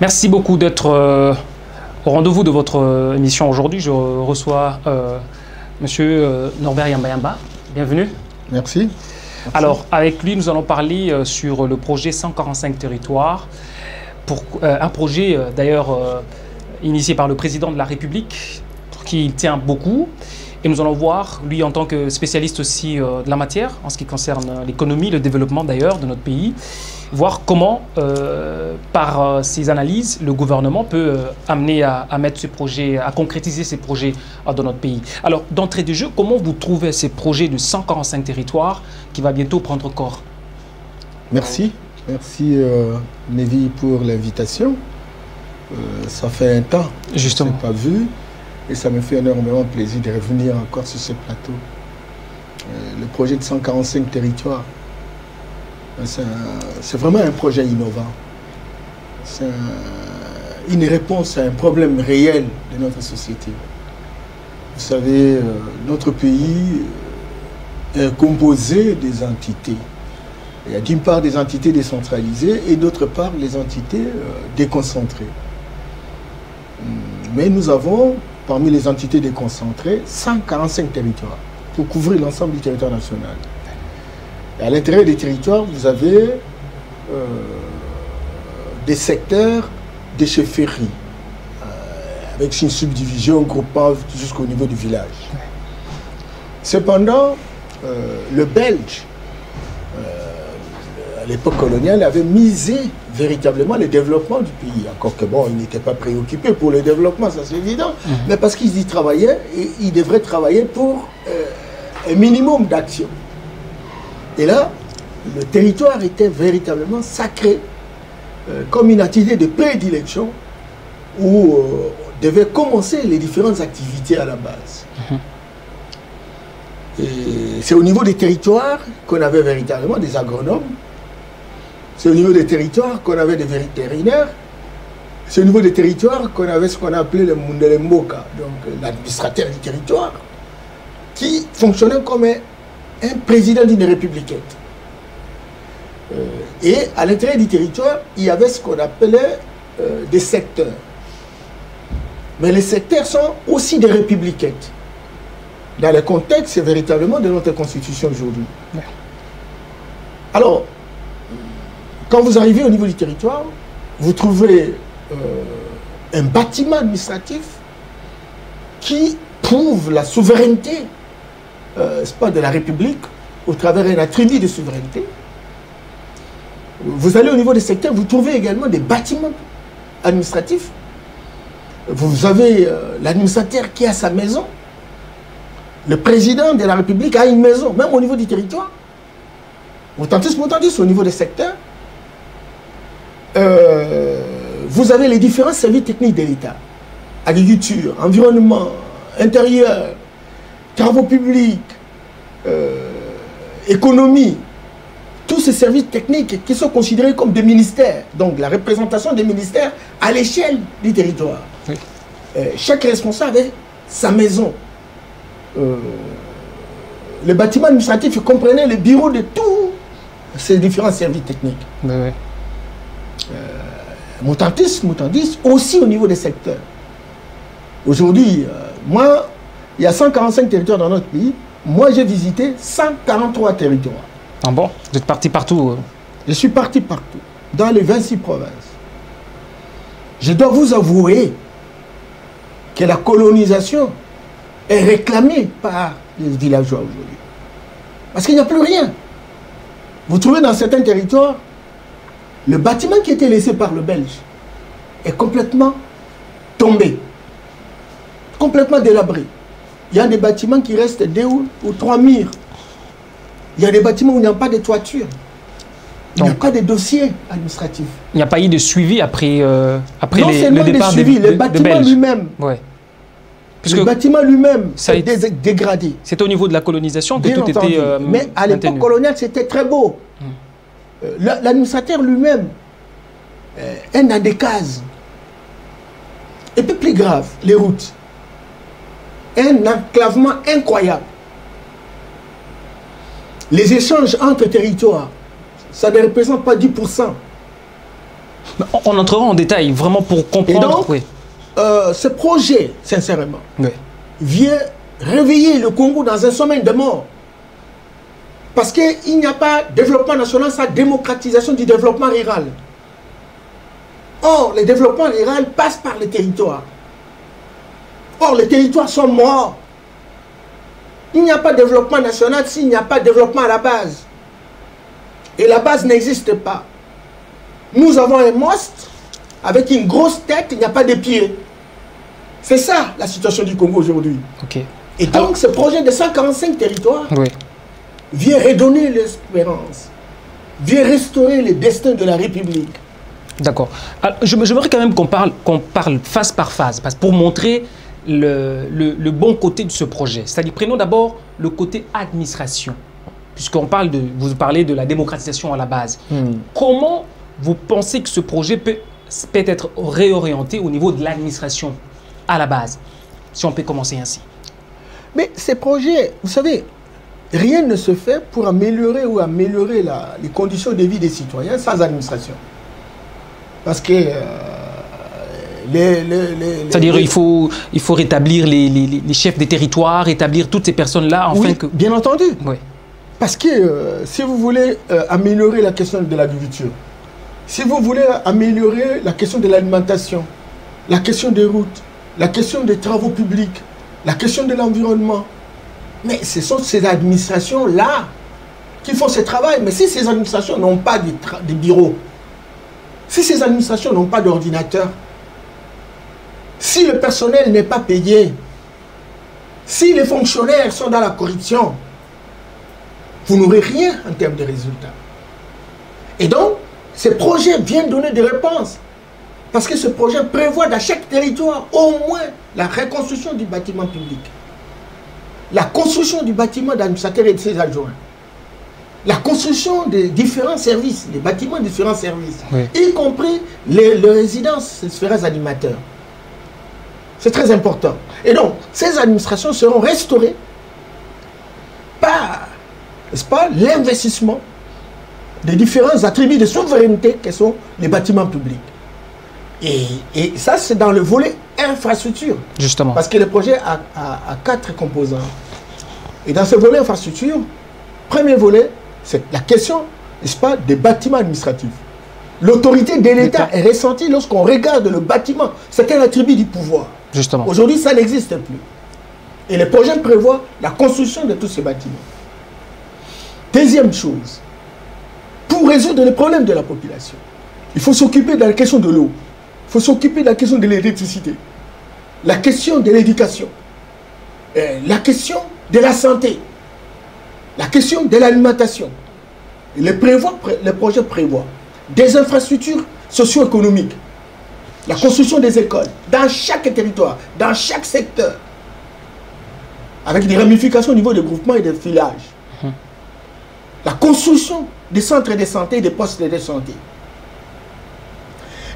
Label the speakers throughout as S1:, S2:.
S1: Merci beaucoup d'être au rendez-vous de votre émission aujourd'hui. Je reçois Monsieur Norbert Yamba. Bienvenue.
S2: Merci.
S1: Alors, avec lui, nous allons parler sur le projet 145 territoires, un projet d'ailleurs initié par le président de la République, pour qui il tient beaucoup. Et nous allons voir, lui en tant que spécialiste aussi de la matière, en ce qui concerne l'économie, le développement d'ailleurs de notre pays, voir comment, par ses analyses, le gouvernement peut amener à mettre ce projet, à concrétiser ces projets dans notre pays. Alors, d'entrée de jeu, comment vous trouvez ces projets de 145 territoires qui va bientôt prendre corps?
S2: Merci. Merci, Nevi, pour l'invitation. Ça fait un temps que je ne pas vu. Et ça me fait énormément plaisir de revenir encore sur ce plateau. Le projet de 145 territoires, c'est vraiment un projet innovant. C'est une réponse à un problème réel de notre société. Vous savez, notre pays est composé des entités. Il y a d'une part des entités décentralisées et d'autre part les entités déconcentrées. Mais nous avons, parmi les entités déconcentrées, 145 territoires pour couvrir l'ensemble du territoire national. Et à l'intérieur des territoires, vous avez des secteurs de chefferie, avec une subdivision groupant jusqu'au niveau du village. Cependant, le Belge, à l'époque coloniale, avait misé véritablement le développement du pays. Encore que bon, il n'était pas préoccupé pour le développement, ça c'est évident, mais parce qu'ils y travaillaient, et ils devraient travailler pour un minimum d'action. Et là, le territoire était véritablement sacré, comme une activité de prédilection, où devaient commencer les différentes activités à la base. C'est au niveau des territoires qu'on avait véritablement des agronomes. C'est au niveau des territoires qu'on avait des vétérinaires. C'est au niveau des territoires qu'on avait ce qu'on appelait le Mundelemboka, donc l'administrateur du territoire, qui fonctionnait comme un président d'une république. Et à l'intérieur du territoire, il y avait ce qu'on appelait des secteurs. Mais les secteurs sont aussi des républicains. Dans le contexte, c'est véritablement de notre constitution aujourd'hui. Alors, quand vous arrivez au niveau du territoire, vous trouvez un bâtiment administratif qui prouve la souveraineté pas de la République au travers d'un attribut de souveraineté. Vous allez au niveau des secteurs, vous trouvez également des bâtiments administratifs. Vous avez l'administrateur qui a sa maison. Le président de la République a une maison, même au niveau du territoire. Mutandis, au niveau des secteurs. Vous avez les différents services techniques de l'État. Agriculture, environnement, intérieur, travaux publics, économie. Tous ces services techniques qui sont considérés comme des ministères. Donc la représentation des ministères à l'échelle du territoire. Oui. Chaque responsable avait sa maison. Le bâtiment administratif comprenait le bureau de tous ces différents services techniques. Oui. Mutandis, aussi au niveau des secteurs. Aujourd'hui, moi, il y a 145 territoires dans notre pays. Moi, j'ai visité 143 territoires.
S1: Ah bon? Vous êtes parti partout?
S2: Je suis parti partout, dans les 26 provinces. Je dois vous avouer que la colonisation est réclamée par les villageois aujourd'hui. Parce qu'il n'y a plus rien. Vous trouvez dans certains territoires, le bâtiment qui était laissé par le Belge est complètement tombé, complètement délabré. Il y a des bâtiments qui restent 2 ou 3 murs. Il y a des bâtiments où il n'y a pas de toiture. Il n'y a pas de dossier administratif.
S1: Il n'y a pas eu de suivi après,
S2: le départ le bâtiment lui-même. Ouais. Le bâtiment lui-même est dégradé.
S1: C'est au niveau de la colonisation que tout était
S2: mais à l'époque coloniale, c'était très beau. L'administrateur lui-même est dans des cases. Et puis plus grave, les routes. Un enclavement incroyable. Les échanges entre territoires, ça ne représente pas 10%.
S1: On entrera en détail, vraiment pour comprendre.
S2: Et donc,
S1: oui.
S2: Ce projet, sincèrement,
S1: Oui.
S2: vient réveiller le Congo dans un sommeil de mort. Parce qu'il n'y a pas de développement national sans démocratisation du développement rural. Or, le développement rural passe par les territoires. Or, les territoires sont morts. Il n'y a pas de développement national s'il n'y a pas de développement à la base. Et la base n'existe pas. Nous avons un monstre avec une grosse tête, il n'y a pas de pieds. C'est ça la situation du Congo aujourd'hui.
S1: Ok.
S2: Et donc, ce projet de 145 territoires
S1: Oui.
S2: vient redonner l'espérance, vient restaurer le destin de la République.
S1: D'accord. J'aimerais quand même qu'on parle phase par phase, parce que pour montrer le bon côté de ce projet. C'est-à-dire, prenons d'abord le côté administration, puisqu'on parle vous parlez de la démocratisation à la base. Comment vous pensez que ce projet peut être réorienté au niveau de l'administration à la base, si on peut commencer ainsi?
S2: Mais ces projets, vous savez, rien ne se fait pour améliorer les conditions de vie des citoyens sans administration. Parce que
S1: c'est-à-dire il faut rétablir les chefs des territoires, rétablir toutes ces personnes-là,
S2: oui, bien entendu.
S1: Oui.
S2: Parce que si vous voulez améliorer la question de l'agriculture, si vous voulez améliorer la question de l'alimentation, la question des routes, la question des travaux publics, la question de l'environnement, mais ce sont ces administrations-là qui font ce travail. Mais si ces administrations n'ont pas de bureaux, si ces administrations n'ont pas d'ordinateur, si le personnel n'est pas payé, si les fonctionnaires sont dans la corruption, vous n'aurez rien en termes de résultats. Et donc, ce projet vient donner des réponses. Parce que ce projet prévoit dans chaque territoire au moins la reconstruction du bâtiment public, la construction du bâtiment d'administrateur et de ses adjoints, la construction des différents services, des bâtiments de différents services, oui, y compris les résidences des différents animateurs. C'est très important. Et donc, ces administrations seront restaurées par, n'est-ce pas, l'investissement des différents attributs de souveraineté que sont les bâtiments publics. Et ça, c'est dans le volet infrastructure.
S1: Justement.
S2: Parce que le projet a 4 composants. Et dans ce volet infrastructure, premier volet, c'est la question, n'est-ce pas, des bâtiments administratifs. L'autorité de l'État est ressentie lorsqu'on regarde le bâtiment. C'est un attribut du pouvoir.
S1: Justement.
S2: Aujourd'hui, ça n'existe plus. Et le projet prévoit la construction de tous ces bâtiments. Deuxième chose, pour résoudre les problèmes de la population, il faut s'occuper de la question de l'eau. Il faut s'occuper de la question de l'électricité, la question de l'éducation, la question de la santé, la question de l'alimentation. Le projet prévoit des infrastructures socio-économiques, la construction des écoles dans chaque territoire, dans chaque secteur, avec des ramifications au niveau des groupements et des villages. La construction des centres de santé, des postes de santé.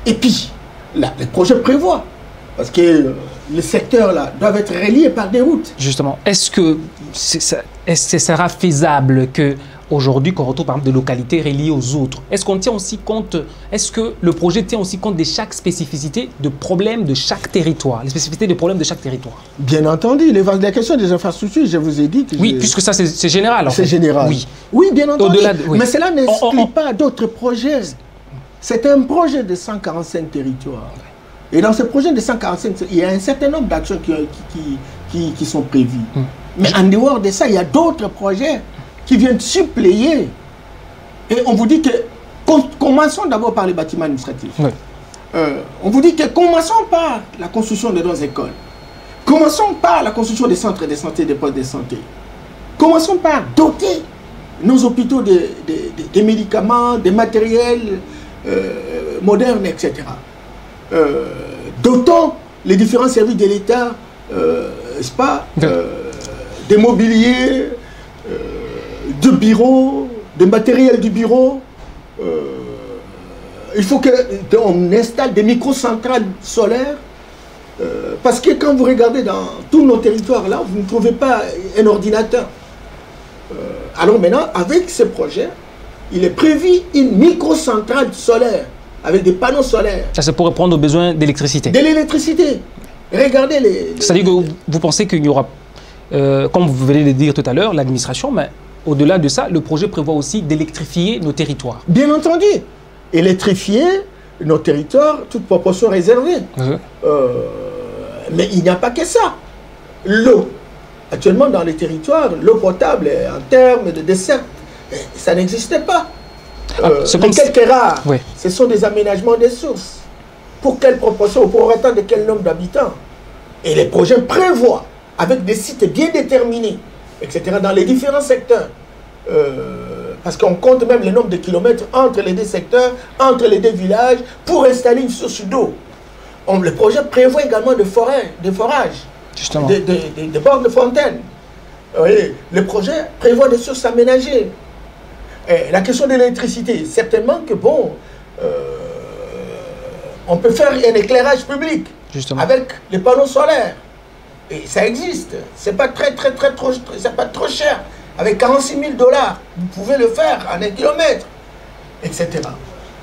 S2: Et puis, là, le projet prévoit, parce que les secteurs-là doivent être reliés par des routes.
S1: Justement, est-ce que ce sera faisable qu'aujourd'hui, qu'on retrouve par exemple des localités reliées aux autres? Est-ce qu'on tient aussi compte, est-ce que le projet tient aussi compte de chaque spécificité de problème de chaque territoire, les spécificités de problèmes de chaque territoire?
S2: Bien entendu, la question des infrastructures, je vous ai dit que...
S1: Oui, puisque ça c'est général.
S2: C'est général.
S1: Oui,
S2: oui, bien entendu.
S1: Oui.
S2: Mais cela n'exclut pas d'autres projets. C'est un projet de 145 territoires. Et dans ce projet de 145, il y a un certain nombre d'actions qui sont prévues. Mais en dehors de ça, il y a d'autres projets qui viennent suppléer. Et on vous dit que, commençons d'abord par les bâtiments administratifs. Oui. On vous dit que commençons par la construction de nos écoles. Commençons par la construction des centres de santé, des postes de santé. Commençons par doter nos hôpitaux de médicaments, de matériels modernes, etc. Dotons les différents services de l'État, n'est-ce pas, des mobiliers, de bureaux, de matériel du bureau. Il faut qu'on installe des microcentrales solaires, parce que quand vous regardez dans tous nos territoires là, vous ne trouvez pas un ordinateur. Alors maintenant, avec ce projet, il est prévu une microcentrale solaire avec des panneaux solaires.
S1: Ça, c'est pour répondre aux besoins d'électricité.
S2: De l'électricité. Regardez les...
S1: C'est-à-dire que vous pensez qu'il y aura, comme vous venez de le dire tout à l'heure, l'administration, mais au-delà de ça, le projet prévoit aussi d'électrifier nos territoires.
S2: Bien entendu. Électrifier nos territoires, toute proportion réservée. Mais il n'y a pas que ça. L'eau. Actuellement, dans les territoires, l'eau potable, en termes de dessert, ça n'existait pas. Les quelques rares, oui. Ce sont des aménagements des sources. Pour quelle proportion, pour autant de quel nombre d'habitants? Et les projets prévoient, avec des sites bien déterminés, etc., dans les différents secteurs. Parce qu'on compte même le nombre de kilomètres entre les deux secteurs, entre les deux villages, pour installer une source d'eau. Le projet prévoit également des forages, des bords de fontaines. Le projet prévoit des sources aménagées. Et la question de l'électricité, certainement que bon, on peut faire un éclairage public avec les panneaux solaires. Et ça existe. C'est pas c'est pas trop cher. Avec 46 000 $, vous pouvez le faire en 1 kilomètre, etc.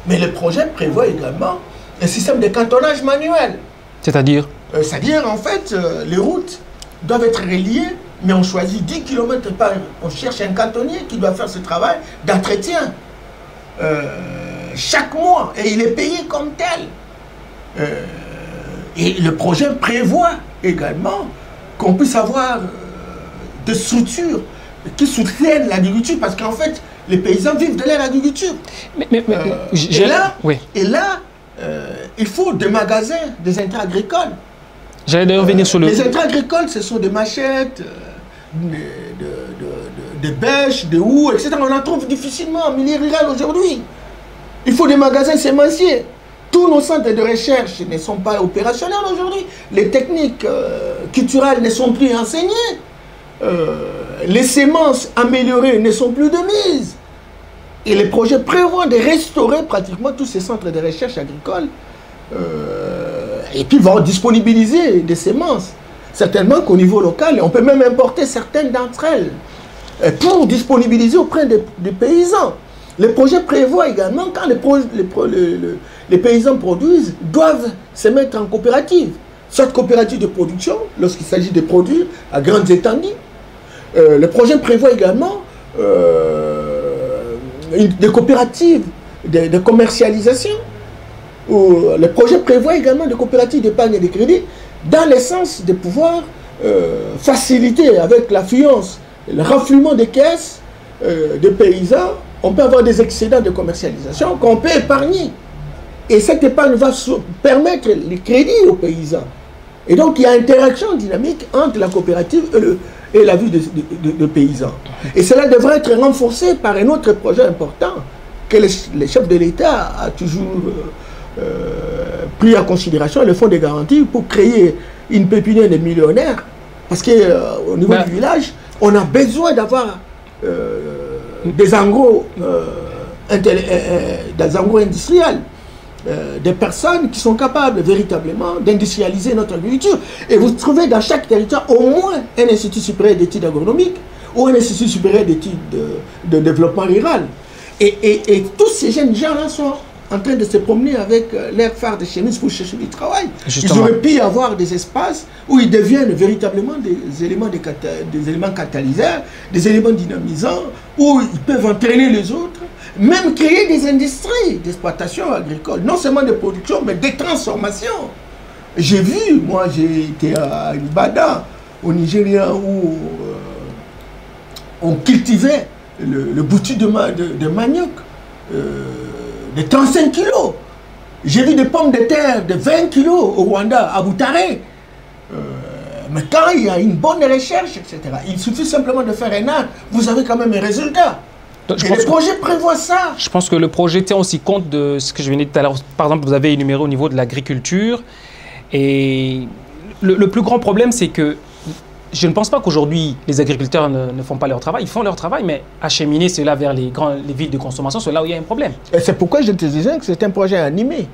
S2: Mais le projet prévoit également un système de cantonnage manuel.
S1: C'est-à-dire
S2: C'est-à-dire, en fait, les routes doivent être reliées, mais on choisit 10 km par... On cherche un cantonnier qui doit faire ce travail d'entretien chaque mois. Et il est payé comme tel. Et le projet prévoit également qu'on puisse avoir des structures qui soutiennent l'agriculture, parce qu'en fait, les paysans vivent de leur agriculture. Et là, il faut des magasins, des intrants agricoles.
S1: J'allais d'ailleurs venir sur le...
S2: Les intrants agricoles, ce sont des machettes, des bêches, des houes, etc. On en trouve difficilement en milieu rural aujourd'hui. Il faut des magasins sémenciers. Tous nos centres de recherche ne sont pas opérationnels aujourd'hui. Les techniques culturelles ne sont plus enseignées. Les semences améliorées ne sont plus de mise. Et les projets prévoient de restaurer pratiquement tous ces centres de recherche agricole et puis vont disponibiliser des semences. Certainement qu'au niveau local, on peut même importer certaines d'entre elles pour disponibiliser auprès des paysans. Les projets prévoient également, quand les paysans produisent, doivent se mettre en coopérative. Soit coopérative de production, lorsqu'il s'agit de produire à grandes étendues. Le projet prévoit également des coopératives de commercialisation. Le projet prévoit également des coopératives d'épargne et de crédit dans le sens de pouvoir faciliter avec l'affluence, le renflouement des caisses des paysans. On peut avoir des excédents de commercialisation qu'on peut épargner. Et cette épargne va permettre les crédits aux paysans. Et donc il y a interaction dynamique entre la coopérative et la vie de paysans. Et cela devrait être renforcé par un autre projet important que le chef de l'État a toujours pris en considération, le fonds de garantie, pour créer une pépinière de millionnaires. Parce qu'au niveau du village, on a besoin d'avoir des engros industriels. Des personnes qui sont capables véritablement d'industrialiser notre agriculture. Et vous trouvez dans chaque territoire au moins un institut supérieur d'études agronomiques ou un institut supérieur d'études de développement rural. Et tous ces jeunes gens-là sont en train de se promener avec l'air phare de chemise pour chercher du travail. Justement. Ils auraient pu avoir des espaces où ils deviennent véritablement des éléments catalyseurs, des éléments dynamisants, où ils peuvent entraîner les autres, même créer des industries d'exploitation agricole, non seulement de production, mais de transformation. J'ai vu, moi j'ai été à Ibadan, au Nigeria, où on cultivait le boutu de manioc de 35 kilos. J'ai vu des pommes de terre de 20 kilos au Rwanda, à Boutaré. Mais quand il y a une bonne recherche, etc., il suffit simplement de faire un an, vous avez quand même un résultat. Et le projet prévoit ça.
S1: Je pense que le projet tient aussi compte de ce que je venais de dire tout à l'heure. Par exemple, vous avez énuméré au niveau de l'agriculture. Et le plus grand problème, c'est que je ne pense pas qu'aujourd'hui, les agriculteurs ne font pas leur travail. Ils font leur travail, mais acheminer cela vers les villes de consommation, c'est là où il y a un problème.
S2: Et c'est pourquoi je te disais que c'est un projet animé.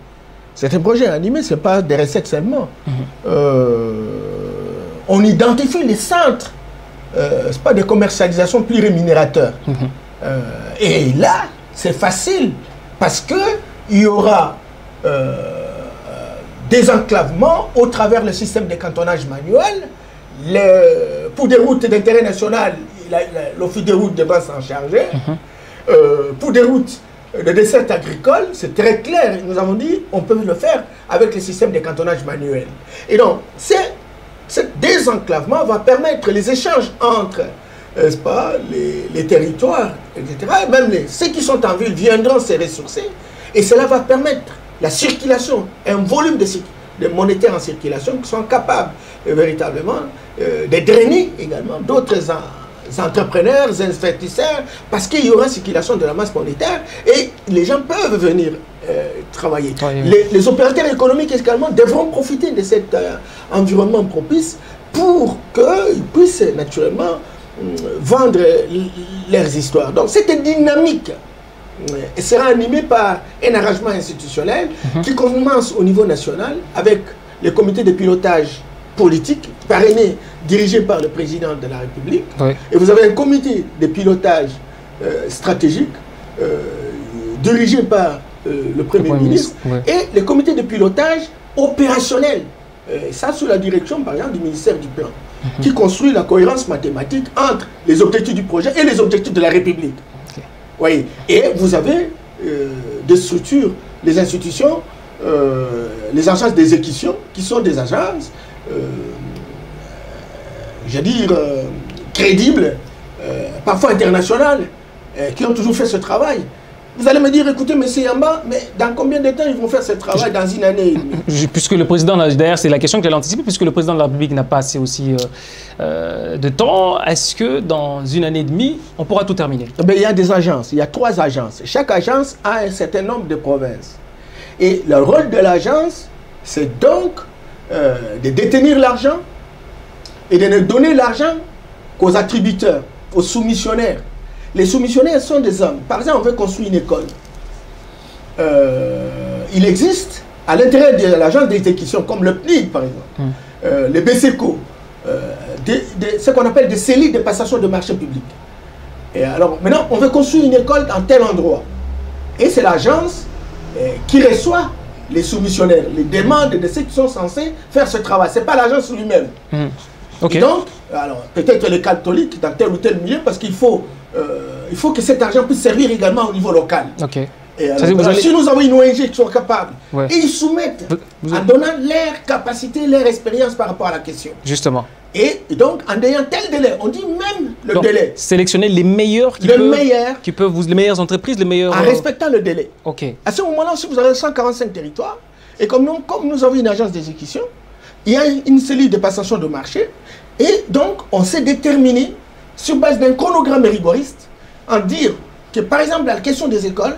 S2: C'est un projet animé, ce n'est pas des recettes seulement. On identifie les centres. Ce n'est pas des commercialisations plus rémunérateurs. Et là, c'est facile parce qu'il y aura désenclavement au travers le système de cantonnage manuel. Pour des routes d'intérêt national, l'Office des routes devra s'en charger. Pour des routes de dessert agricole, c'est très clair. Nous avons dit on peut le faire avec le système de cantonnage manuel. Et donc, ce désenclavement va permettre les échanges entre n'est-ce pas, les territoires, etc. Et même ceux qui sont en ville viendront se ressourcer. Et cela va permettre la circulation, un volume de monétaires en circulation qui sont capables véritablement de drainer également d'autres entrepreneurs, investisseurs, parce qu'il y aura circulation de la masse monétaire et les gens peuvent venir travailler. Les opérateurs économiques également devront profiter de cet environnement propice pour qu'ils puissent naturellement vendre leurs histoires. Donc cette dynamique sera animée par un arrangement institutionnel qui commence au niveau national avec les comités de pilotage politique parrainé, dirigé par le président de la République. Et vous avez un comité de pilotage stratégique dirigé par le Premier ministre et les comités de pilotage opérationnel. Ça sous la direction par exemple du ministère du Plan qui construit la cohérence mathématique entre les objectifs du projet et les objectifs de la République. Voyez. Et vous avez des structures, les institutions, les agences d'exécution qui sont des agences je veux dire, crédibles, parfois internationales, qui ont toujours fait ce travail. Vous allez me dire, écoutez, M. Yamba, mais dans combien de temps ils vont faire ce travail dans une année et demie?
S1: Puisque le président, d'ailleurs, c'est la question que j'allais anticiper, puisque le président de la République n'a pas assez aussi de temps, est-ce que dans une année et demie, on pourra tout terminer?
S2: Il y a des agences, il y a 3 agences. Chaque agence a un certain nombre de provinces. Et le rôle de l'agence, c'est donc de détenir l'argent et de ne donner l'argent qu'aux attributeurs, aux soumissionnaires. Les soumissionnaires sont des hommes. Par exemple, on veut construire une école. Il existe à l'intérieur de l'agence d'exécution, comme le PNID par exemple, le BCECO, ce qu'on appelle des cellules de passation de marché public. Et alors maintenant, on veut construire une école dans tel endroit. Et c'est l'agence qui reçoit les soumissionnaires, les demandes de ceux qui sont censés faire ce travail. Ce n'est pas l'agence lui-même. Et donc, alors peut-être les catholiques dans tel ou tel milieu, parce qu'il faut que cet argent puisse servir également au niveau local. Et alors, si nous avons une ONG qui sont capables, et ils soumettent en donnant leur capacité, leur expérience par rapport à la question.
S1: Justement.
S2: Et donc, en ayant tel délai, on dit même le délai.
S1: Sélectionner les meilleurs les meilleures entreprises, les meilleurs...
S2: En respectant le délai.
S1: À
S2: ce moment-là, si vous avez 145 territoires, et comme nous avons une agence d'exécution, il y a une cellule de passation de marché, et donc on s'est déterminé, sur base d'un chronogramme rigoriste, en dire que par exemple la question des écoles,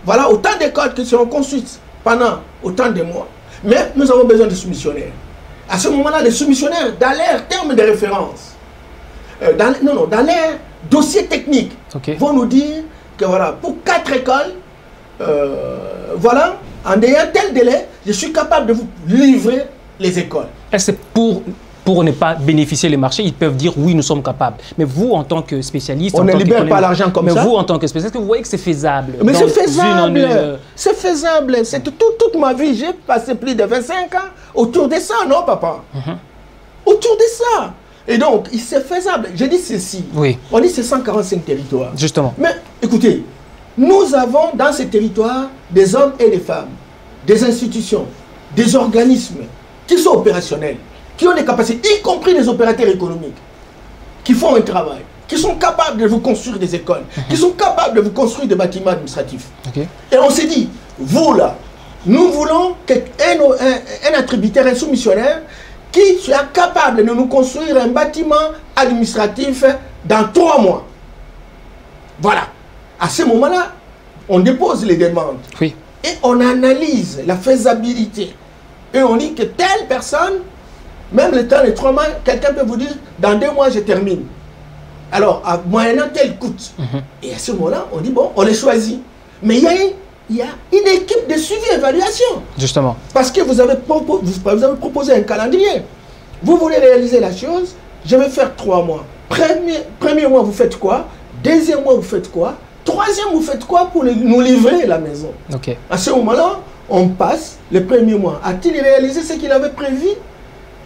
S2: voilà autant d'écoles qui seront construites pendant autant de mois, mais nous avons besoin de soumissionnaires. À ce moment-là, les soumissionnaires, dans leurs termes de référence, dans leurs dossiers techniques, vont nous dire que voilà, pour 4 écoles, voilà, en ayant tel délai, je suis capable de vous livrer les écoles.
S1: Est-ce que pour ne pas bénéficier les marchés, ils peuvent dire oui, nous sommes capables. Mais vous, en tant que spécialiste...
S2: On ne libère pas l'argent comme ça.
S1: Mais vous, en tant que spécialiste, est-ce que vous voyez que c'est faisable?
S2: Mais c'est faisable. C'est faisable. Toute ma vie, j'ai passé plus de 25 ans autour de ça, non, papa? Autour de ça. Et donc, c'est faisable. Je dis ceci. On dit c'est 145 territoires.
S1: Justement.
S2: Mais écoutez, nous avons dans ces territoires des hommes et des femmes, des institutions, des organismes qui sont opérationnels, qui ont des capacités, y compris les opérateurs économiques, qui font un travail, qui sont capables de vous construire des écoles, qui sont capables de vous construire des bâtiments administratifs. Et on s'est dit, vous là, nous voulons un attributaire, un soumissionnaire, qui soit capable de nous construire un bâtiment administratif dans 3 mois. Voilà. À ce moment-là, on dépose les demandes. Et on analyse la faisabilité. Et on dit que telle personne, même le temps de 3 mois, quelqu'un peut vous dire, dans 2 mois, je termine. Alors, moyennant tel coût. Et à ce moment-là, on dit, bon, on les choisit. Mais il y a une équipe de suivi et évaluation.
S1: Justement.
S2: Parce que vous avez proposé un calendrier. Vous voulez réaliser la chose, je vais faire 3 mois. Premier mois, vous faites quoi? Deuxième mois, vous faites quoi? Troisième, vous faites quoi pour nous livrer la maison? À ce moment-là, on passe les premiers mois. A-t-il réalisé ce qu'il avait prévu?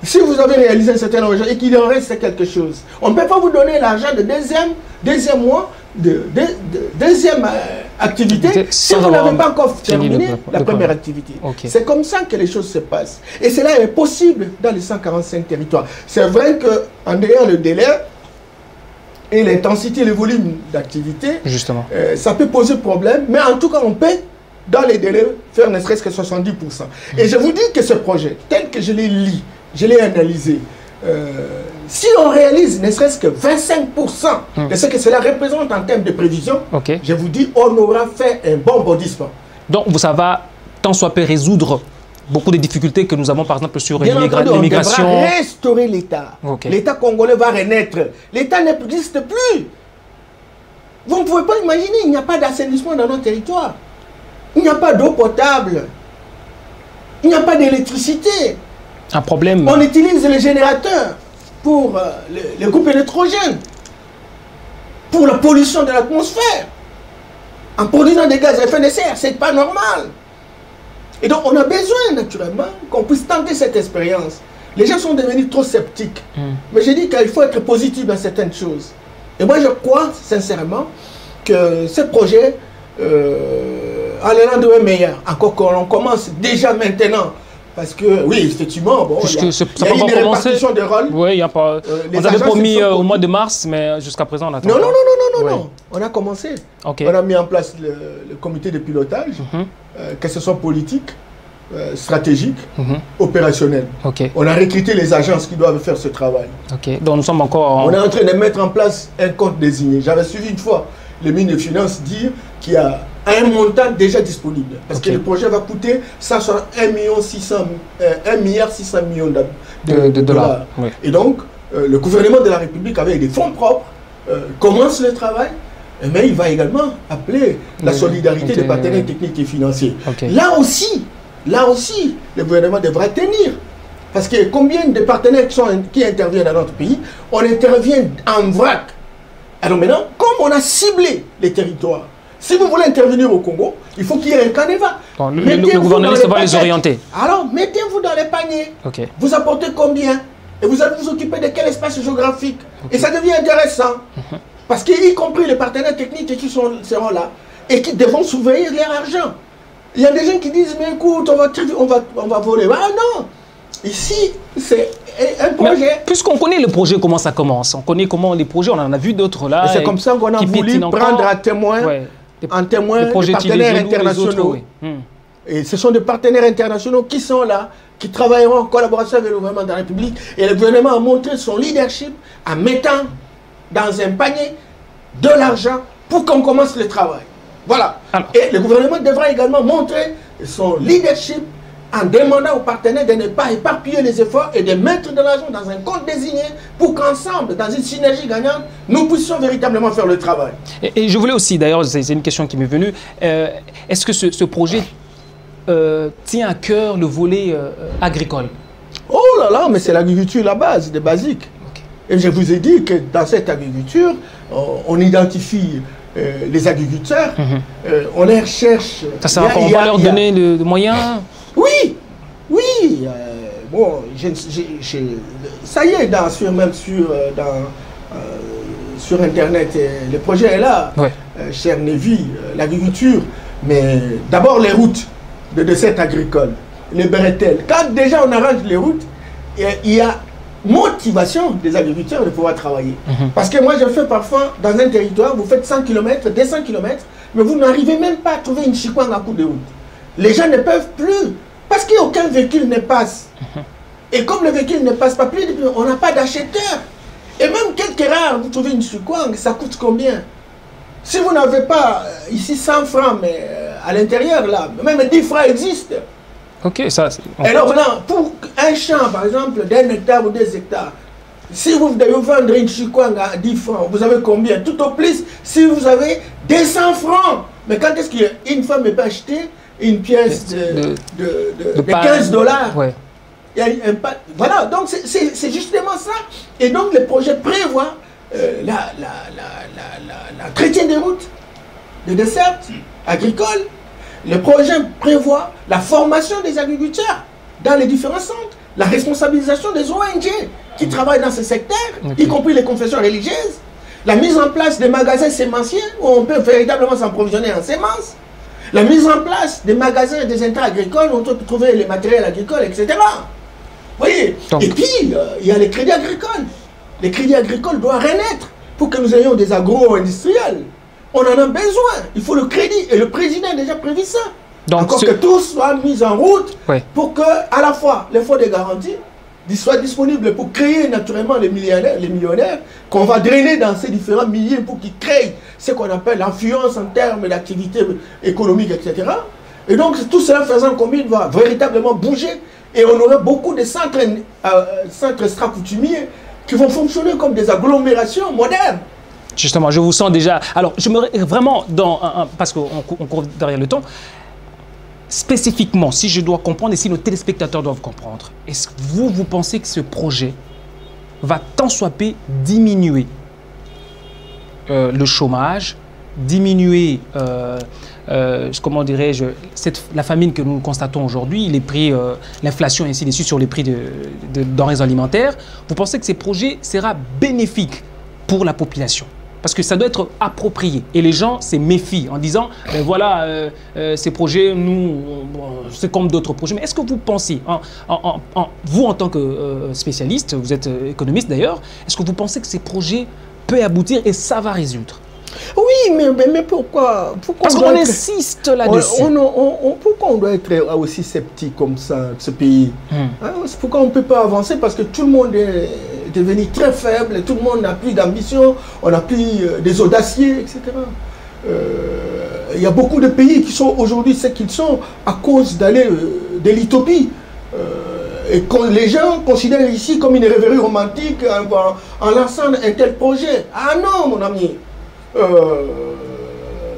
S2: Si vous avez réalisé un certain argent et qu'il en reste quelque chose, on ne peut pas vous donner l'argent de deuxième mois, deuxième activité, si vous n'avez pas encore terminé la première activité. Okay. C'est comme ça que les choses se passent. Et cela est possible dans les 145 territoires. C'est vrai qu'en dehors le délai et l'intensité, le volume d'activité, ça peut poser problème, mais en tout cas, on peut, dans les délais, faire ne serait-ce que 70%. Et je vous dis que ce projet, tel que je l'ai lu, je l'ai analysé, si on réalise ne serait-ce que 25% de ce que cela représente en termes de prévision, je vous dis, on aura fait un bon bondissement.
S1: Donc, ça va, tant soit peu, résoudre beaucoup de difficultés que nous avons, par exemple, sur l'immigration.
S2: On devra restaurer l'État. L'État congolais va renaître. L'État n'existe plus. Vous ne pouvez pas imaginer, il n'y a pas d'assainissement dans nos territoires. Il n'y a pas d'eau potable. Il n'y a pas d'électricité.
S1: Un problème.
S2: On utilise les générateurs pour les groupes électrogènes, pour la pollution de l'atmosphère, en produisant des gaz à effet de serre. C'est pas normal. Et donc, on a besoin, naturellement, qu'on puisse tenter cette expérience. Les gens sont devenus trop sceptiques. Mais j'ai dit qu'il faut être positif dans certaines choses. Et moi, je crois, sincèrement, que ce projet a le lendemain meilleur. Encore qu'on commence déjà maintenant. Parce que, oui, effectivement, bon, il y a une répartition de rôles.
S1: Oui, il y a pas... on avait promis au mois de mars, mais jusqu'à présent, on attend.
S2: Non. On a commencé. On a mis en place le comité de pilotage, que ce soit politique, stratégique, opérationnel. On a recruté les agences qui doivent faire ce travail.
S1: Donc nous sommes encore...
S2: On est en train de mettre en place un compte désigné. J'avais suivi une fois le ministre des Finances dire qu'il y a un montant déjà disponible. Parce que le projet va coûter 1 milliard 600 millions de dollars. Et donc, le gouvernement de la République, avec des fonds propres, commence le travail, mais il va également appeler la solidarité des partenaires techniques et financiers. Là aussi, le gouvernement devra tenir. Parce que combien de partenaires qui interviennent dans notre pays, on intervient en vrac. Alors maintenant, comme on a ciblé les territoires, si vous voulez intervenir au Congo, il faut qu'il y ait un canevas.
S1: Bon, le gouvernement va les orienter.
S2: Alors, mettez-vous dans les paniers. Vous apportez combien? Et vous allez vous occuper de quel espace géographique? Et ça devient intéressant. Parce qu'y compris les partenaires techniques qui seront là et qui devront surveiller leur argent. Il y a des gens qui disent, mais écoute, on va voler. Ah non! Ici, c'est un projet.
S1: Puisqu'on connaît le projet, comment ça commence, on connaît comment les projets, on en a vu d'autres là.
S2: C'est comme ça qu'on a voulu prendre à témoin, des partenaires internationaux. Et ce sont des partenaires internationaux qui sont là, qui travailleront en collaboration avec le gouvernement de la République. Et le gouvernement a montré son leadership en mettant dans un panier de l'argent pour qu'on commence le travail. Voilà. Alors. Et le gouvernement devra également montrer son leadership en demandant aux partenaires de ne pas éparpiller les efforts et de mettre de l'argent dans un compte désigné pour qu'ensemble, dans une synergie gagnante, nous puissions véritablement faire le travail.
S1: Et je voulais aussi, d'ailleurs, c'est une question qui m'est venue, est-ce que ce projet tient à cœur le volet agricole?
S2: Oh là là, mais c'est l'agriculture la base, des basiques. Et je vous ai dit que dans cette agriculture, on identifie les agriculteurs, on les recherche.
S1: Ça va, on va leur donner le moyen?
S2: Oui, bon, ça y est, sur Internet, le projet est là, cher Nevi, l'agriculture, mais d'abord les routes de dessert agricole, les bretelles. Quand déjà on arrange les routes, il y a motivation des agriculteurs de pouvoir travailler. Parce que moi, je fais parfois, dans un territoire, vous faites 100 km, 200 km, mais vous n'arrivez même pas à trouver une chikwang à coup de route. Les gens ne peuvent plus, parce qu'aucun véhicule ne passe. Et comme le véhicule ne passe pas plus, on n'a pas d'acheteur. Et même quelques rares, vous trouvez une chikwang, ça coûte combien? Si vous n'avez pas ici 100 francs, mais à l'intérieur, là, même 10 francs existent.
S1: Ça...
S2: Alors là, pour un champ, par exemple, d'1 hectare ou 2 hectares, si vous devez vendre une chikwang à 10 francs, vous avez combien? Tout au plus, si vous avez 200 francs. Mais quand est-ce qu'une femme peut acheter une pièce de 15 dollars? Voilà, donc c'est justement ça. Et donc le projet prévoit l'entretien des routes, de dessert agricole, Le projet prévoit la formation des agriculteurs dans les différents centres, la responsabilisation des ONG qui travaillent dans ce secteur, y compris les confessions religieuses, la mise en place des magasins sémenciers où on peut véritablement s'approvisionner en semences, la mise en place des magasins des intrants agricoles où on peut trouver les matériels agricoles, etc. Vous voyez. Et puis, il y a les crédits agricoles. Les crédits agricoles doivent renaître pour que nous ayons des agro-industriels. On en a besoin. Il faut le crédit. Et le président a déjà prévu ça. Donc, encore que tout soit mis en route pour que, à la fois, les fonds de garantie soient disponibles pour créer naturellement les millionnaires qu'on va drainer dans ces différents milliers pour qu'ils créent ce qu'on appelle l'influence en termes d'activité économique, etc. Et donc, tout cela faisant combien va véritablement bouger et on aurait beaucoup de centres extra-coutumiers qui vont fonctionner comme des agglomérations modernes.
S1: Justement, je vous sens déjà... Alors, je me vraiment, parce qu'on court derrière le temps, spécifiquement, si je dois comprendre et si nos téléspectateurs doivent comprendre, est-ce que vous pensez que ce projet va tant soit peu diminuer le chômage, diminuer, comment dirais-je, la famine que nous constatons aujourd'hui, les prix, l'inflation et ainsi de suite sur les prix de denrées alimentaires? Vous pensez que ces projets seront bénéfiques pour la population? Parce que ça doit être approprié. Et les gens se méfient en disant, ben voilà, ces projets, nous, c'est comme d'autres projets. Mais est-ce que vous pensez, vous en tant que spécialiste, vous êtes économiste d'ailleurs, est-ce que vous pensez que ces projets peuvent aboutir et ça va résoudre?
S2: Oui, mais pourquoi
S1: parce qu'on insiste là-dessus.
S2: Pourquoi on doit être aussi sceptique comme ça, ce pays? Pourquoi on ne peut pas avancer? Parce que tout le monde est devenu très faible, tout le monde n'a plus d'ambition, on n'a plus des audacieux, etc. Il y a beaucoup de pays qui sont aujourd'hui ce qu'ils sont à cause de l'utopie. Et les gens considèrent ici comme une rêverie romantique en lançant un tel projet. Ah non, mon ami!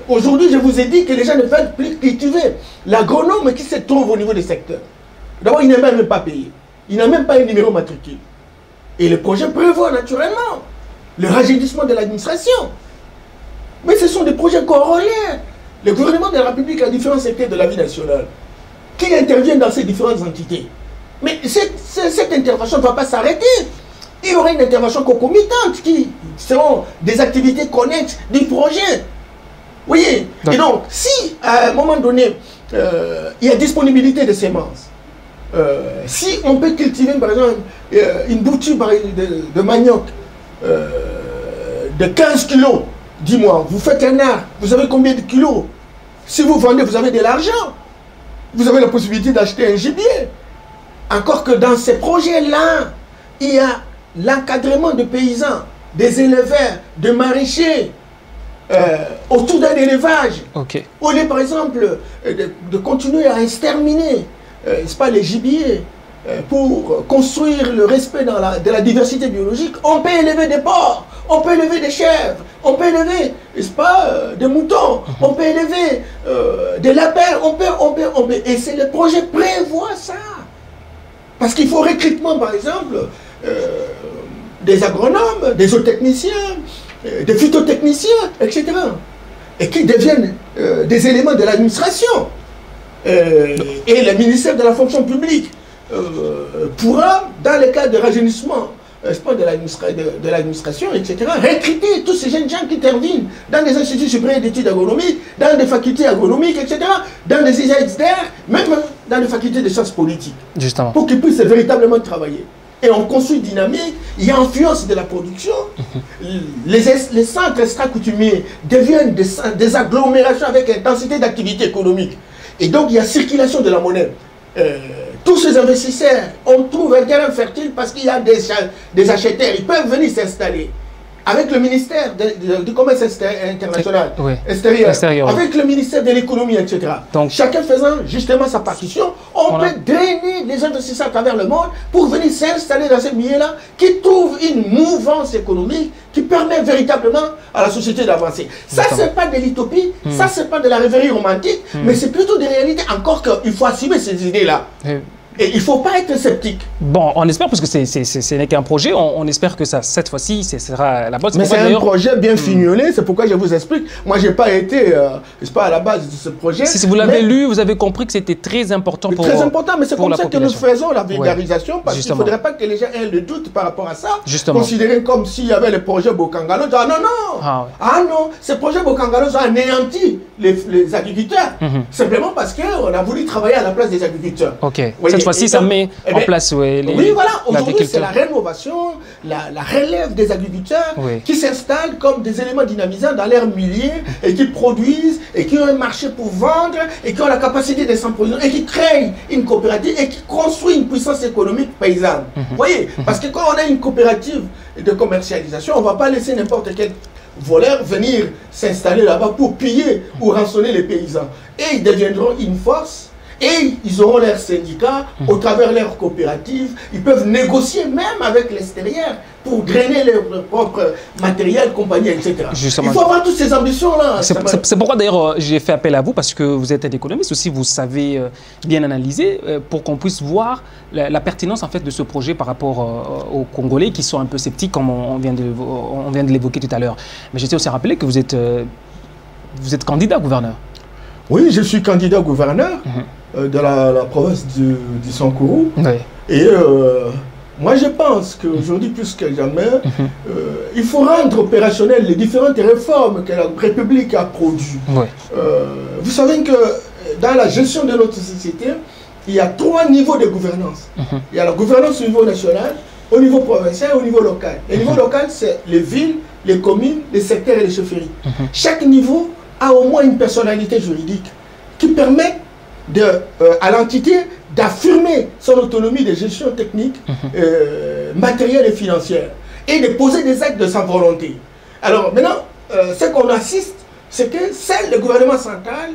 S2: Aujourd'hui, je vous ai dit que les gens ne veulent plus cultiver. L'agronome qui se trouve au niveau des secteurs, d'abord, il n'est même pas payé. Il n'a même pas un numéro matricule. Et le projet prévoit naturellement le rajeunissement de l'administration. Mais ce sont des projets corollaires. Le gouvernement de la République a différents secteurs de la vie nationale qui interviennent dans ces différentes entités. Mais cette intervention ne va pas s'arrêter. Il y aura une intervention concomitante qui seront des activités connexes du projet. Vous voyez? Et donc, si à un moment donné, il y a disponibilité de semences, si on peut cultiver, par exemple, une bouture de manioc de 15 kilos, dis-moi, vous faites un arbre, vous avez combien de kilos? Si vous vendez, vous avez de l'argent. Vous avez la possibilité d'acheter un gibier. Encore que dans ces projets-là, il y a l'encadrement de paysans, des éleveurs, de maraîchers, autour d'un élevage. Au lieu, par exemple, de continuer à exterminer les gibiers pour construire le respect de la diversité biologique, on peut élever des porcs, on peut élever des chèvres, on peut élever, des moutons, on peut élever des lapins, on peut. Et c'est le projet prévoit ça. Parce qu'il faut recrutement, par exemple, des agronomes, des zootechniciens, des phytotechniciens, etc. Et qui deviennent des éléments de l'administration. Et le ministère de la fonction publique pourra, dans le cadre de rajeunissement de l'administration, etc., recruter tous ces jeunes gens qui interviennent dans des instituts supérieurs d'études agronomiques, dans des facultés agronomiques, etc., dans des ISDR, même dans les facultés de sciences politiques. Justement. Pour qu'ils puissent véritablement travailler. Et on construit dynamique, il y a influence de la production, les centres extra-coutumiers deviennent des agglomérations avec intensité d'activité économique. Et donc il y a circulation de la monnaie. Tous ces investisseurs, on trouve un terrain fertile parce qu'il y a des acheteurs, ils peuvent venir s'installer. Avec le ministère du commerce international, extérieur, avec le ministère de l'économie, etc. Donc, chacun faisant justement sa partition, on peut drainer les investisseurs à travers le monde pour venir s'installer dans ces milieux-là qui trouvent une mouvance économique qui permet véritablement à la société d'avancer. Ça, c'est pas de l'utopie, ça, c'est pas de la rêverie romantique, mais c'est plutôt des réalités. Encore qu'il faut assumer ces idées-là. Et il ne faut pas être sceptique.
S1: Bon, on espère, parce que ce n'est qu'un projet, on espère que ça, cette fois-ci, ce sera la bonne.
S2: Mais c'est un projet bien fignolé, c'est pourquoi je vous explique. Moi, je n'ai pas été, pas à la base de ce projet.
S1: Si vous l'avez lu, vous avez compris que c'était très important pour
S2: Très important, mais c'est comme ça que nous faisons la vulgarisation,
S1: ouais,
S2: parce qu'il ne faudrait pas que les gens aient le doute par rapport à ça.
S1: Justement.
S2: Considérer comme s'il y avait le projet Bokangalo. Ah non, non.
S1: Ah, ouais.
S2: Ah non, ce projet Bokangalo a anéanti les agriculteurs. Simplement parce qu'on a voulu travailler à la place des agriculteurs.
S1: Ok.
S2: Oui,
S1: cette fois-ci, ça met en place
S2: oui, voilà. Aujourd'hui, c'est la rénovation, la relève des agriculteurs qui s'installent comme des éléments dynamisants dans leur milieu et qui produisent et qui ont un marché pour vendre et qui ont la capacité de s'approvisionner et qui créent une coopérative et qui construisent une puissance économique paysanne. Vous voyez, parce que quand on a une coopérative de commercialisation, on ne va pas laisser n'importe quel voleur venir s'installer là-bas pour piller ou rançonner les paysans. Et ils deviendront une force. Et ils auront leurs syndicats, au travers leurs coopératives. Ils peuvent négocier même avec l'extérieur pour drainer leur propre matériel, compagnie, etc. Justement. Il faut avoir toutes ces ambitions-là.
S1: C'est pourquoi d'ailleurs j'ai fait appel à vous, parce que vous êtes un économiste aussi, vous savez bien analyser, pour qu'on puisse voir la pertinence en fait de ce projet par rapport aux Congolais qui sont un peu sceptiques, comme on vient de l'évoquer tout à l'heure. Mais je tiens aussi à rappeler que vous êtes candidat gouverneur. Oui,
S2: je suis candidat gouverneur. De la province du Sankourou. Oui. Et moi, je pense qu'aujourd'hui, plus que jamais, il faut rendre opérationnelles les différentes réformes que la République a produites. Oui. Vous savez que dans la gestion de notre société, il y a 3 niveaux de gouvernance. Il y a la gouvernance au niveau national, au niveau provincial et au niveau local. Le niveau local, c'est les villes, les communes, les secteurs et les chefferies. Chaque niveau a au moins une personnalité juridique qui permet à l'entité d'affirmer son autonomie de gestion technique, matérielle et financière, et de poser des actes de sa volonté. Alors maintenant, ce qu'on assiste, c'est que le gouvernement central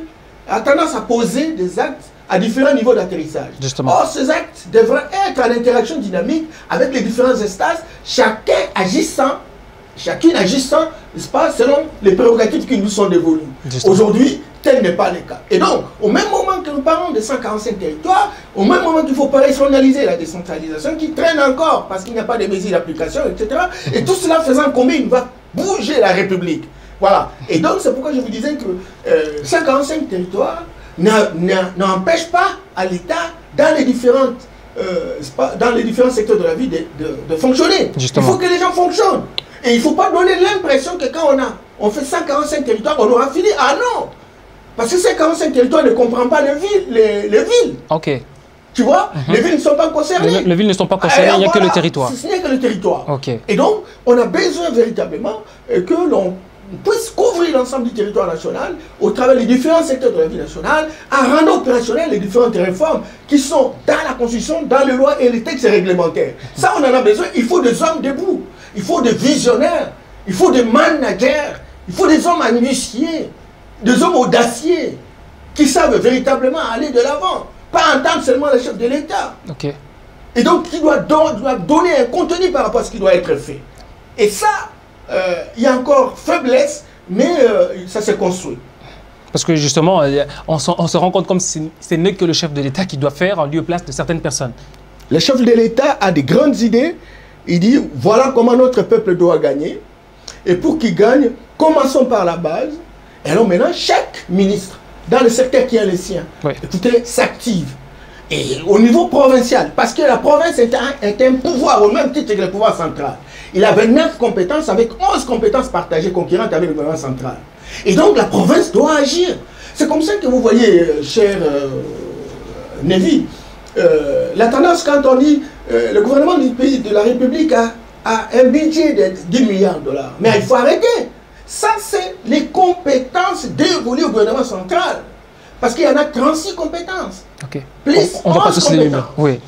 S2: a tendance à poser des actes à différents niveaux d'atterrissage. Or, ces actes devraient être en interaction dynamique avec les différents instances, chacune agissant, n'est-ce pas, selon les prérogatives qui nous sont dévolues. Aujourd'hui, tel n'est pas le cas. Et donc, au même moment que nous parlons de 145 territoires, au même moment qu'il faut rationaliser la décentralisation qui traîne encore parce qu'il n'y a pas de mesures d'application, etc. Et tout cela faisant combien il va bouger la République. Voilà. Et donc, c'est pourquoi je vous disais que 145 territoires n'empêchent pas à l'État, dans les différents secteurs de la vie, de fonctionner. Justement. Il faut que les gens fonctionnent. Et il ne faut pas donner l'impression que quand on fait 145 territoires, on aura fini. Ah non! Parce que ces 45 territoires ne comprennent pas les villes. Ok. Tu vois, les villes ne sont pas concernées.
S1: Les villes ne sont pas concernées, il n'y a que le territoire.
S2: Il n'y a que le territoire. Okay. Et donc, on a besoin véritablement que l'on puisse couvrir l'ensemble du territoire national au travers des différents secteurs de la vie nationale, en rendant opérationnelles les différentes réformes qui sont dans la Constitution, dans les lois et les textes réglementaires. Ça, on en a besoin. Il faut des hommes debout. Il faut des visionnaires. Il faut des managers. Il faut des hommes initiés. Des hommes audacieux qui savent véritablement aller de l'avant, pas entendre seulement le chef de l'État. Okay. Et donc, qui doit donner un contenu par rapport à ce qui doit être fait. Et ça, il y a encore faiblesse, mais ça s'est construit.
S1: Parce que justement, on se rend compte comme ce n'est que le chef de l'État qui doit faire en lieu et place de certaines personnes.
S2: Le chef de l'État a des grandes idées. Il dit, voilà comment notre peuple doit gagner. Et pour qu'il gagne, commençons par la base. Et alors maintenant, chaque ministre, dans le secteur qui est le sien, écoutez, s'active. Et au niveau provincial, parce que la province est un pouvoir, au même titre que le pouvoir central. Il avait 9 compétences avec 11 compétences partagées, concurrentes avec le gouvernement central. Et donc la province doit agir. C'est comme ça que vous voyez, cher Nevi, la tendance quand on dit le gouvernement du pays, de la République a un budget de 10 milliards de $. Mais il faut arrêter. Ça, c'est les compétences dévolues au gouvernement central. Parce qu'il y en a 36 compétences.
S1: Okay.
S2: Plus
S1: on va pas tous les noms. Oui.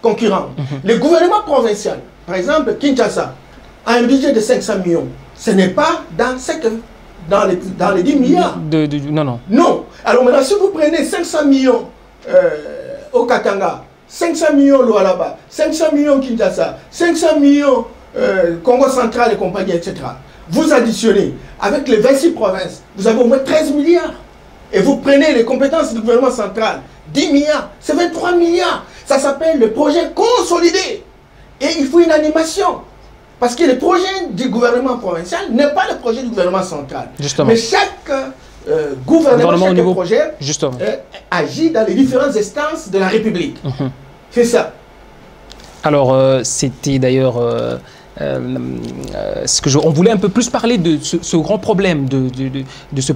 S2: Concurrents. Le gouvernement provincial, par exemple, Kinshasa, a un budget de 500 millions. Ce n'est pas dans les 10 milliards.
S1: Non.
S2: Non. Alors maintenant, si vous prenez 500 millions au Katanga, 500 millions au Lualaba, 500 millions Kinshasa, 500 millions Congo central et compagnie, etc., vous additionnez avec les 26 provinces, vous avez au moins 13 milliards. Et vous prenez les compétences du gouvernement central, 10 milliards, c'est 23 milliards. Ça s'appelle le projet consolidé. Et il faut une animation. Parce que le projet du gouvernement provincial n'est pas le projet du gouvernement central.
S1: Justement.
S2: Mais chaque gouvernement, chaque projet agit dans les différentes instances de la République. C'est ça.
S1: Alors, c'était d'ailleurs on voulait un peu plus parler de ce grand problème de ce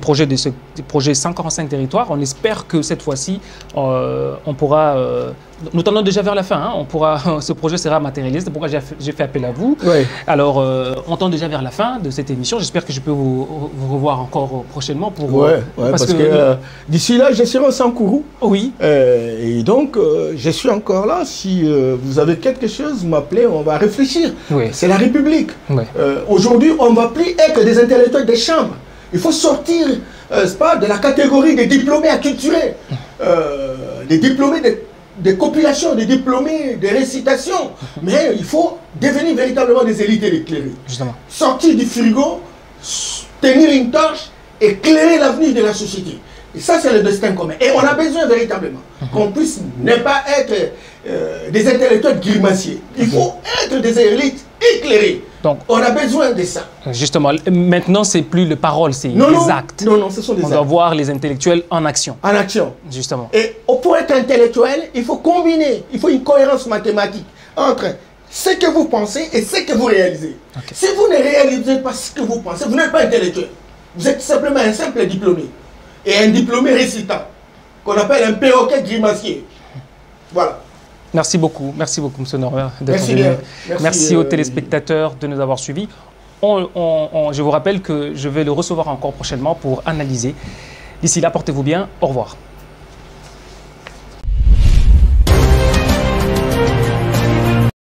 S1: projet 145 territoires. On espère que cette fois-ci, on pourra, nous tendons déjà vers la fin, hein, ce projet sera matérialisé. C'est pourquoi j'ai fait appel à vous.
S2: Oui.
S1: Alors, on tend déjà vers la fin de cette émission. J'espère que je peux vous revoir encore prochainement.
S2: Parce que d'ici là, je serai au Sankourou.
S1: Oui.
S2: Et donc, je suis encore là. Si vous avez quelque chose, m'appelez, on va réfléchir.
S1: Oui.
S2: C'est la République. Oui. Aujourd'hui, on ne va plus être des intellectuels des chambres. Il faut sortir pas de la catégorie des diplômés acculturés, des diplômés des compilations, des diplômés des récitations. Mais il faut devenir véritablement des élites éclairées. Justement. Sortir du frigo, tenir une torche, éclairer l'avenir de la société. Et ça, c'est le destin commun. Et on a besoin véritablement qu'on puisse ne pas être des intellectuels grimaciers. Il faut être des élites éclairées. Donc, on a besoin de ça.
S1: Justement, maintenant, c'est plus les paroles, c'est des actes.
S2: Non, ce sont des actes.
S1: On doit voir les intellectuels en action.
S2: En action.
S1: Justement.
S2: Et pour être intellectuel, il faut combiner, il faut une cohérence mathématique entre ce que vous pensez et ce que vous réalisez. Okay. Si vous ne réalisez pas ce que vous pensez, vous n'êtes pas intellectuel. Vous êtes simplement un simple diplômé. Et un diplômé récitant, qu'on appelle un perroquet grimacier. Voilà.
S1: Merci beaucoup, M. Norbert, d'être venu. Merci aux téléspectateurs de nous avoir suivis. Je vous rappelle que je vais le recevoir encore prochainement pour analyser. D'ici là, portez-vous bien. Au revoir.